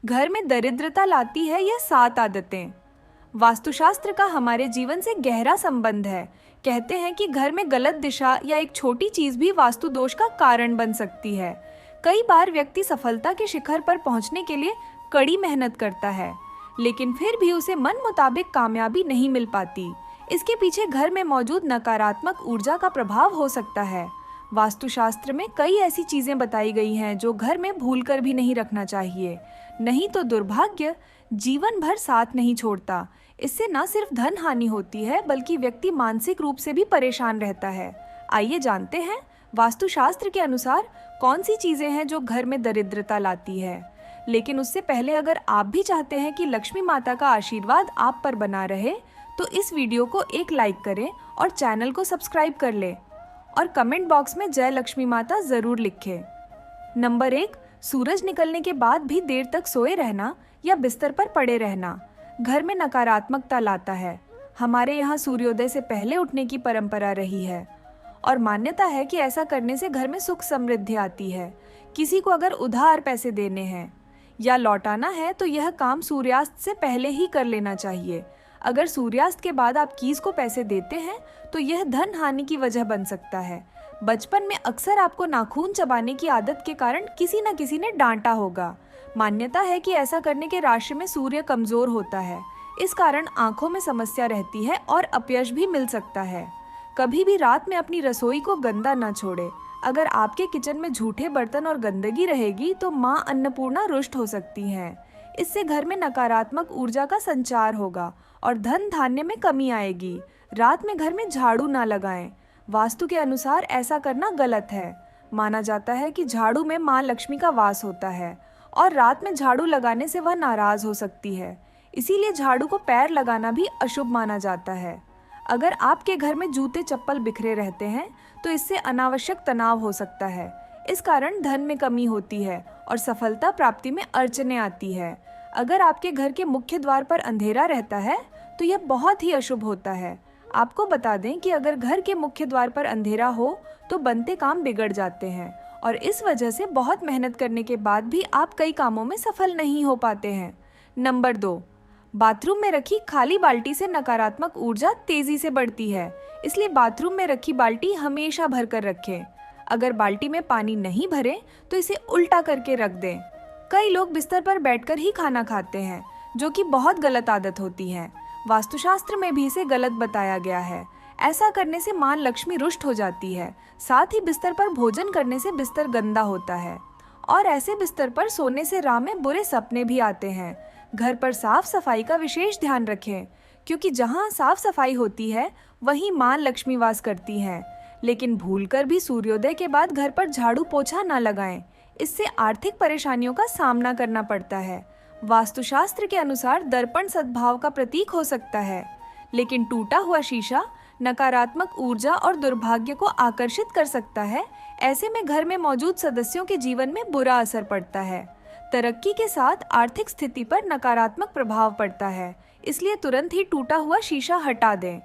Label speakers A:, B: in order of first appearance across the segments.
A: घर में दरिद्रता लाती है यह 7 आदतें। वास्तुशास्त्र का हमारे जीवन से गहरा संबंध है। कहते हैं कि घर में गलत दिशा या एक छोटी चीज भी वास्तु दोष का कारण बन सकती है। कई बार व्यक्ति सफलता के शिखर पर पहुंचने के लिए कड़ी मेहनत करता है, लेकिन फिर भी उसे मन मुताबिक कामयाबी नहीं मिल पाती। इसके पीछे घर में मौजूद नकारात्मक ऊर्जा का प्रभाव हो सकता है। वास्तुशास्त्र में कई ऐसी चीजें बताई गई हैं जो घर में भूलकर भी नहीं रखना चाहिए, नहीं तो दुर्भाग्य जीवन भर साथ नहीं छोड़ता। इससे न सिर्फ धन हानि होती है, बल्कि व्यक्ति मानसिक रूप से भी परेशान रहता है। आइए जानते हैं वास्तुशास्त्र के अनुसार कौन सी चीजें हैं जो घर में दरिद्रता लाती है। लेकिन उससे पहले अगर आप भी चाहते हैं कि लक्ष्मी माता का आशीर्वाद आप पर बना रहे, तो इस वीडियो को एक लाइक करें और चैनल को सब्सक्राइब कर लें और कमेंट बॉक्स में जय लक्ष्मी माता जरूर लिखें। नंबर 1, सूरज निकलने के बाद भी देर तक सोए रहना या बिस्तर पर पड़े रहना घर में नकारात्मकता लाता है। हमारे यहाँ सूर्योदय से पहले उठने की परंपरा रही है और मान्यता है कि ऐसा करने से घर में सुख समृद्धि आती है। किसी को अगर उधार पैसे देने हैं या लौटाना है तो यह काम सूर्यास्त से पहले ही कर लेना चाहिए। अगर सूर्यास्त के बाद आप कीज को पैसे देते हैं तो यह धन हानि की वजह बन सकता है। बचपन में अक्सर आपको नाखून चबाने की आदत के कारण किसी न किसी ने डांटा होगा। मान्यता है कि ऐसा करने के राशि में सूर्य कमजोर होता है। इस कारण आंखों में समस्या रहती है और अपयश भी मिल सकता है। कभी भी रात में अपनी रसोई को गंदा न छोड़े। अगर आपके किचन में झूठे बर्तन और गंदगी रहेगी तो माँ अन्नपूर्णा रुष्ट हो सकती हैं। इससे घर में नकारात्मक ऊर्जा का संचार होगा और धन धान्य में कमी आएगी। रात में घर में झाड़ू ना लगाएं। वास्तु के अनुसार ऐसा करना गलत है। माना जाता है कि झाड़ू में माँ लक्ष्मी का वास होता है और रात में झाड़ू लगाने से वह नाराज हो सकती है। इसीलिए झाड़ू को पैर लगाना भी अशुभ माना जाता है। अगर आपके घर में जूते चप्पल बिखरे रहते हैं तो इससे अनावश्यक तनाव हो सकता है। इस कारण धन में कमी होती है और सफलता प्राप्ति में अड़चनें आती है। अगर आपके घर के मुख्य द्वार पर अंधेरा रहता है तो यह बहुत ही अशुभ होता है। आपको बता दें कि अगर घर के मुख्य द्वार पर अंधेरा हो तो बनते काम बिगड़ जाते हैं और इस वजह से बहुत मेहनत करने के बाद भी आप कई कामों में सफल नहीं हो पाते हैं। नंबर 2, बाथरूम में रखी खाली बाल्टी से नकारात्मक ऊर्जा तेजी से बढ़ती है। इसलिए बाथरूम में रखी बाल्टी हमेशा भर कर रखें। अगर बाल्टी में पानी नहीं भरे तो इसे उल्टा करके रख दें। कई लोग बिस्तर पर बैठकर ही खाना खाते हैं, जो कि बहुत गलत आदत होती है। वास्तुशास्त्र में भी इसे गलत बताया गया है। ऐसा करने से मां लक्ष्मी रुष्ट हो जाती है। साथ ही बिस्तर पर भोजन करने से बिस्तर गंदा होता है और ऐसे बिस्तर पर सोने से राह में बुरे सपने भी आते हैं। घर पर साफ सफाई का विशेष ध्यान रखें, क्योंकि जहां साफ सफाई होती है वहीं मां लक्ष्मी वास करती हैं। लेकिन भूलकर भी सूर्योदय के बाद घर पर झाड़ू पोछा न लगाएं। इससे आर्थिक परेशानियों का सामना करना पड़ता है। वास्तुशास्त्र के अनुसार दर्पण सद्भाव का प्रतीक हो सकता है, लेकिन टूटा हुआ शीशा नकारात्मक ऊर्जा और दुर्भाग्य को आकर्षित कर सकता है। ऐसे में घर में मौजूद सदस्यों के जीवन में बुरा असर पड़ता है। तरक्की के साथ आर्थिक स्थिति पर नकारात्मक प्रभाव पड़ता है। इसलिए तुरंत ही टूटा हुआ शीशा हटा दें।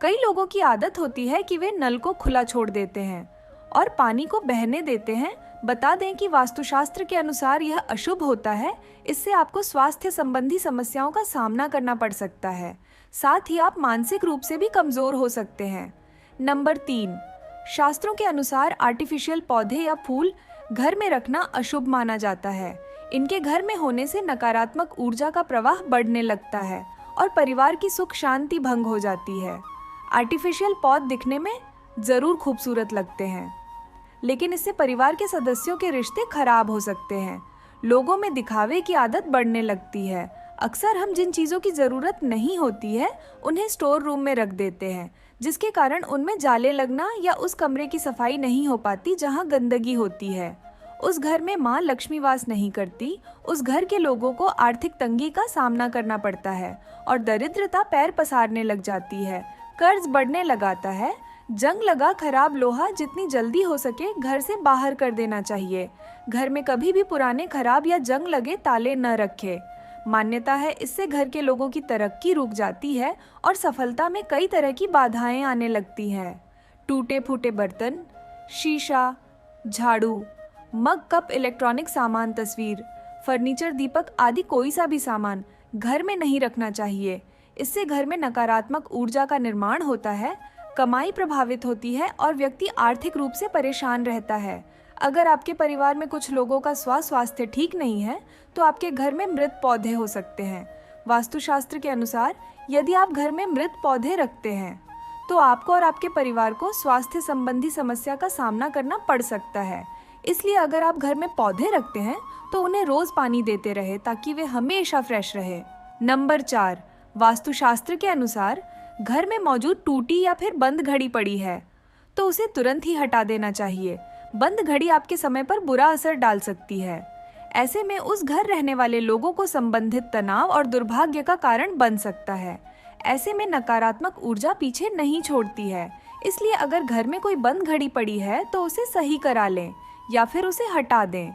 A: कई लोगों की आदत होती है कि वे नल को खुला छोड़ देते हैं और पानी को बहने देते हैं। बता दें कि वास्तुशास्त्र के अनुसार यह अशुभ होता है। इससे आपको स्वास्थ्य संबंधी समस्याओं का सामना करना पड़ सकता है। साथ ही आप मानसिक रूप से भी कमजोर हो सकते हैं। नंबर 3, शास्त्रों के अनुसार आर्टिफिशियल पौधे या फूल घर में रखना अशुभ माना जाता है। इनके घर में होने से नकारात्मक ऊर्जा का प्रवाह बढ़ने लगता है और परिवार की सुख शांति भंग हो जाती है। आर्टिफिशियल पौध दिखने में जरूर खूबसूरत लगते हैं, लेकिन इससे परिवार के सदस्यों के रिश्ते खराब हो सकते हैं। लोगों में दिखावे की आदत बढ़ने लगती है। अक्सर हम जिन चीज़ों की ज़रूरत नहीं होती है उन्हें स्टोर रूम में रख देते हैं, जिसके कारण उनमें जाले लगना या उस कमरे की सफाई नहीं हो पाती जहां गंदगी होती है। उस घर में मां लक्ष्मी वास नहीं करती। उस घर के लोगों को आर्थिक तंगी का सामना करना पड़ता है और दरिद्रता पैर पसारने लग जाती है। कर्ज बढ़ने लगाता है। जंग लगा खराब लोहा जितनी जल्दी हो सके घर से बाहर कर देना चाहिए। घर में कभी भी पुराने खराब या जंग लगे ताले न रखें। मान्यता है इससे घर के लोगों की तरक्की रुक जाती है और सफलता में कई तरह की बाधाएं आने लगती हैं। टूटे फूटे बर्तन, शीशा, झाड़ू, मग कप, इलेक्ट्रॉनिक सामान, तस्वीर, फर्नीचर, दीपक आदि कोई सा भी सामान घर में नहीं रखना चाहिए। इससे घर में नकारात्मक ऊर्जा का निर्माण होता है, कमाई प्रभावित होती है और व्यक्ति आर्थिक रूप से परेशान रहता है। अगर आपके परिवार में कुछ लोगों का स्वास्थ्य ठीक नहीं है तो आपके घर में मृत पौधे हो सकते हैं। वास्तुशास्त्र के अनुसार यदि आप घर में मृत पौधे रखते हैं तो आपको और आपके परिवार को स्वास्थ्य संबंधी समस्या का सामना करना पड़ सकता है। इसलिए अगर आप घर में पौधे रखते हैं तो उन्हें रोज पानी देते रहे ताकि वे हमेशा फ्रेश रहे। नंबर 4, वास्तुशास्त्र के अनुसार घर में मौजूद टूटी या फिर बंद घड़ी पड़ी है तो उसे तुरंत ही हटा देना चाहिए। बंद घड़ी आपके समय पर बुरा असर डाल सकती है। ऐसे में उस घर रहने वाले लोगों को संबंधित तनाव और दुर्भाग्य का कारण बन सकता है। ऐसे में नकारात्मक ऊर्जा पीछे नहीं छोड़ती है। इसलिए अगर घर में कोई बंद घड़ी पड़ी है तो उसे सही करा लें या फिर उसे हटा दें।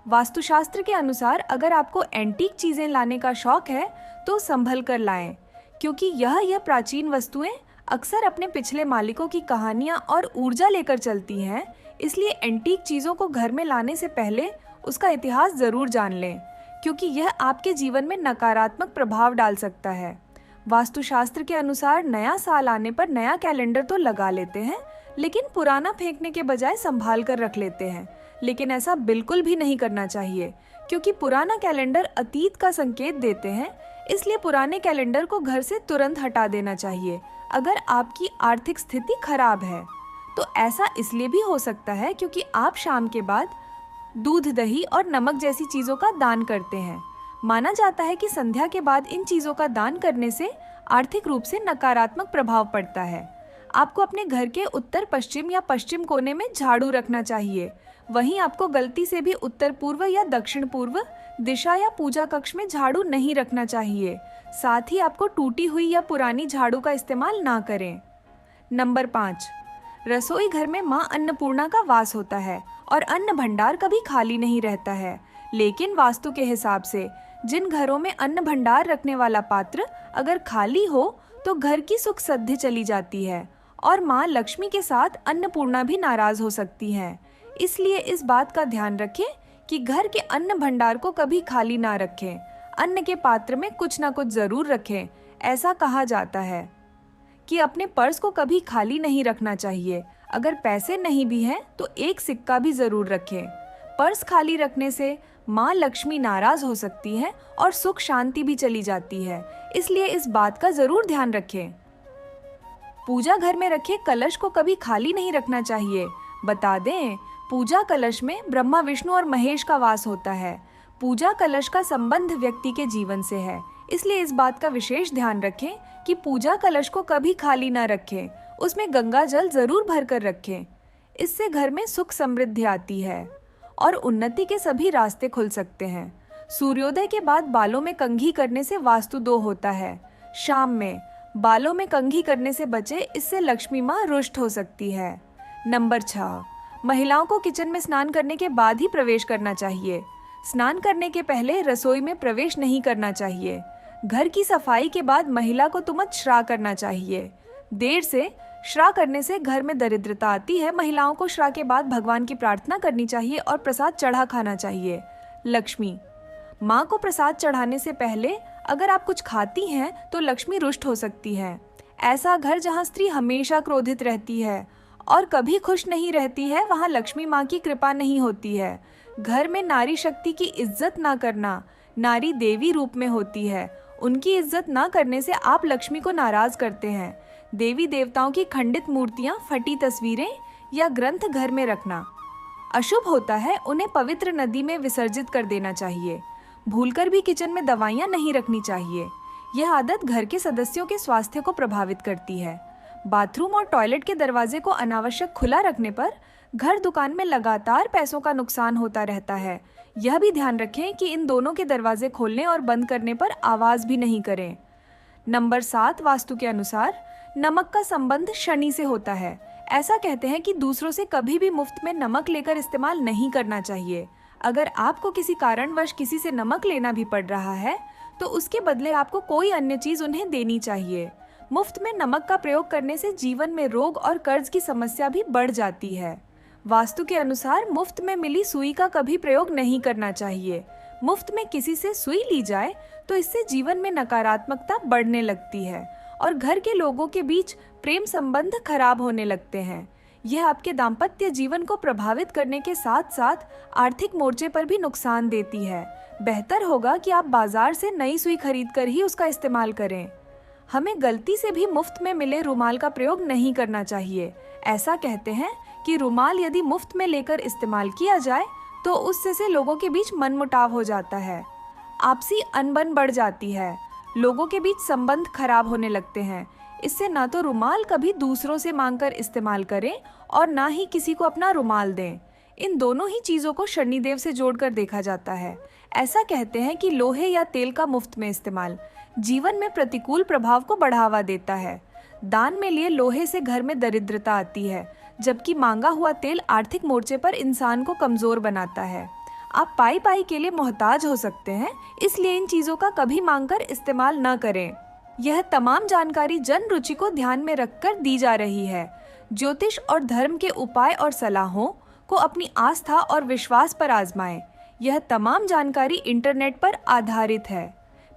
A: वास्तुशास्त्र के अनुसार अगर आपको एंटीक चीजें लाने का शौक है तो संभल कर लाएं, क्योंकि यह प्राचीन वस्तुएं अक्सर अपने पिछले मालिकों की कहानियां और ऊर्जा लेकर चलती हैं। इसलिए एंटीक चीजों को घर में लाने से पहले उसका इतिहास जरूर जान लें, क्योंकि यह आपके जीवन में नकारात्मक प्रभाव डाल सकता है। वास्तुशास्त्र के अनुसार नया साल आने पर नया कैलेंडर तो लगा लेते हैं, लेकिन पुराना फेंकने के बजाय संभाल कर रख लेते हैं। लेकिन ऐसा बिल्कुल भी नहीं करना चाहिए, क्योंकि पुराना कैलेंडर अतीत का संकेत देते हैं। इसलिए पुराने कैलेंडर को घर से तुरंत हटा देना चाहिए। अगर आपकी आर्थिक स्थिति खराब है तो ऐसा इसलिए भी हो सकता है क्योंकि आप शाम के बाद दूध, दही और नमक जैसी चीजों का दान करते हैं। माना जाता है कि संध्या के बाद इन चीजों का दान करने से आर्थिक रूप से नकारात्मक प्रभाव पड़ता है। आपको अपने घर के उत्तर पश्चिम या पश्चिम कोने में झाड़ू रखना चाहिए। वहीं आपको गलती से भी उत्तर पूर्व या दक्षिण पूर्व दिशा या पूजा कक्ष में झाड़ू नहीं रखना चाहिए। साथ ही आपको टूटी हुई या पुरानी झाड़ू का इस्तेमाल ना करें। नंबर 5, रसोई घर में मां अन्नपूर्णा का वास होता है और अन्न भंडार कभी खाली नहीं रहता है। लेकिन वास्तु के हिसाब से जिन घरों में अन्न भंडार रखने वाला पात्र अगर खाली हो तो घर की सुख सद्धि चली जाती है और मां लक्ष्मी के साथ अन्नपूर्णा भी नाराज हो सकती हैं। इसलिए इस बात का ध्यान रखें कि घर के अन्न भंडार को कभी खाली ना रखें। अन्न के पात्र में कुछ ना कुछ जरूर रखें। ऐसा कहा जाता है कि अपने पर्स को कभी खाली नहीं रखना चाहिए। अगर पैसे नहीं भी हैं तो एक सिक्का भी जरूर रखें। पर्स खाली रखने से माँ लक्ष्मी नाराज हो सकती है और सुख शांति भी चली जाती है। इसलिए इस बात का जरूर ध्यान रखें। पूजा घर में रखे कलश को कभी खाली नहीं रखना चाहिए। बता दें, पूजा कलश में ब्रह्मा, विष्णु और महेश का वास होता है। पूजा कलश का संबंध व्यक्ति के जीवन से है। इसलिए इस बात का विशेष ध्यान रखें कि पूजा कलश को कभी खाली ना रखें। उसमें गंगा जल जरूर भर कर रखें। इससे घर में सुख समृद्धि आती है और उन्नति के सभी रास्ते खुल सकते हैं। सूर्योदय के बाद बालों में कंघी करने से वास्तु दोष होता है। शाम में बालों में कंघी करने से बचे, इससे लक्ष्मी माँ रुष्ट हो सकती है। नंबर 6, महिलाओं को किचन में स्नान करने के बाद ही प्रवेश करना चाहिए। स्नान करने के पहले रसोई में प्रवेश नहीं करना चाहिए। घर की सफाई के बाद महिला को तुरंत श्रा करना चाहिए। देर से श्रा करने से घर में दरिद्रता आती है। महिलाओं को श्रा के बाद भगवान की प्रार्थना करनी चाहिए और प्रसाद चढ़ा खाना चाहिए। लक्ष्मी माँ को प्रसाद चढ़ाने से पहले अगर आप कुछ खाती हैं तो लक्ष्मी रुष्ट हो सकती है। ऐसा घर जहाँ स्त्री हमेशा क्रोधित रहती है और कभी खुश नहीं रहती है, वहाँ लक्ष्मी माँ की कृपा नहीं होती है। घर में नारी शक्ति की इज्जत ना करना, नारी देवी रूप में होती है, उनकी इज्जत ना करने से आप लक्ष्मी को नाराज करते हैं। देवी देवताओं की खंडित मूर्तियां, फटी तस्वीरें या ग्रंथ घर में रखना अशुभ होता है। उन्हें पवित्र नदी में विसर्जित कर देना चाहिए। भूलकर भी किचन में दवाइयां नहीं रखनी चाहिए। यह आदत घर के सदस्यों के स्वास्थ्य को प्रभावित करती है। बाथरूम और टॉयलेट के दरवाजे को अनावश्यक खुला रखने पर घर दुकान में लगातार पैसों का नुकसान होता रहता है। यह भी ध्यान रखें कि इन दोनों के दरवाजे खोलने और बंद करने पर आवाज भी नहीं करें। नंबर 7, वास्तु के अनुसार नमक का संबंध शनि से होता है। ऐसा कहते हैं कि दूसरों से कभी भी मुफ्त में नमक लेकर इस्तेमाल नहीं करना चाहिए। अगर आपको किसी कारणवश किसी से नमक लेना भी पड़ रहा है तो उसके बदले आपको कोई अन्य चीज उन्हें देनी चाहिए। मुफ्त में नमक का प्रयोग करने से जीवन में रोग और कर्ज की समस्या भी बढ़ जाती है। वास्तु के अनुसार मुफ्त में मिली सुई का कभी प्रयोग नहीं करना चाहिए। मुफ्त में किसी से सुई ली जाए तो इससे जीवन में नकारात्मकता बढ़ने लगती है और घर के लोगों के बीच प्रेम संबंध खराब होने लगते हैं। यह आपके दाम्पत्य जीवन को प्रभावित करने के साथ साथ आर्थिक मोर्चे पर भी नुकसान देती है। बेहतर होगा कि आप बाजार से नई सुई खरीद कर ही उसका इस्तेमाल करें। हमें गलती से भी मुफ्त में मिले रुमाल का प्रयोग नहीं करना चाहिए। ऐसा कहते हैं कि रुमाल यदि मुफ्त में लेकर इस्तेमाल किया जाए तो उससे से लोगों के बीच मनमुटाव हो जाता है, आपसी अनबन बढ़ जाती है, लोगों के बीच संबंध खराब होने लगते हैं। इससे ना तो रुमाल कभी दूसरों से मांगकर इस्तेमाल करें और ना ही किसी को अपना रुमाल दें। इन दोनों ही चीज़ों को शनिदेव से जोड़कर देखा जाता है। ऐसा कहते हैं कि लोहे या तेल का मुफ्त में इस्तेमाल जीवन में प्रतिकूल प्रभाव को बढ़ावा देता है। दान में लिए लोहे से घर में दरिद्रता आती है, जबकि मांगा हुआ तेल आर्थिक मोर्चे पर इंसान को कमजोर बनाता है। आप पाई पाई के लिए मोहताज हो सकते हैं, इसलिए इन चीज़ों का कभी मांगकर इस्तेमाल न करें। यह तमाम जानकारी जन रुचि को ध्यान में रखकर दी जा रही है। ज्योतिष और धर्म के उपाय और सलाहों को अपनी आस्था और विश्वास पर आजमाएं। यह तमाम जानकारी इंटरनेट पर आधारित है।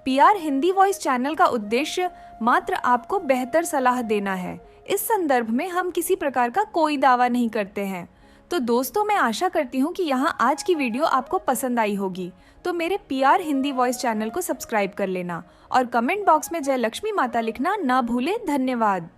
A: पीआर हिंदी वॉइस चैनल का उद्देश्य मात्र आपको बेहतर सलाह देना है। इस संदर्भ में हम किसी प्रकार का कोई दावा नहीं करते हैं। तो दोस्तों, मैं आशा करती हूँ कि यहाँ आज की वीडियो आपको पसंद आई होगी। तो मेरे पीआर हिंदी वॉइस चैनल को सब्सक्राइब कर लेना और कमेंट बॉक्स में जय लक्ष्मी माता लिखना ना भूले। धन्यवाद।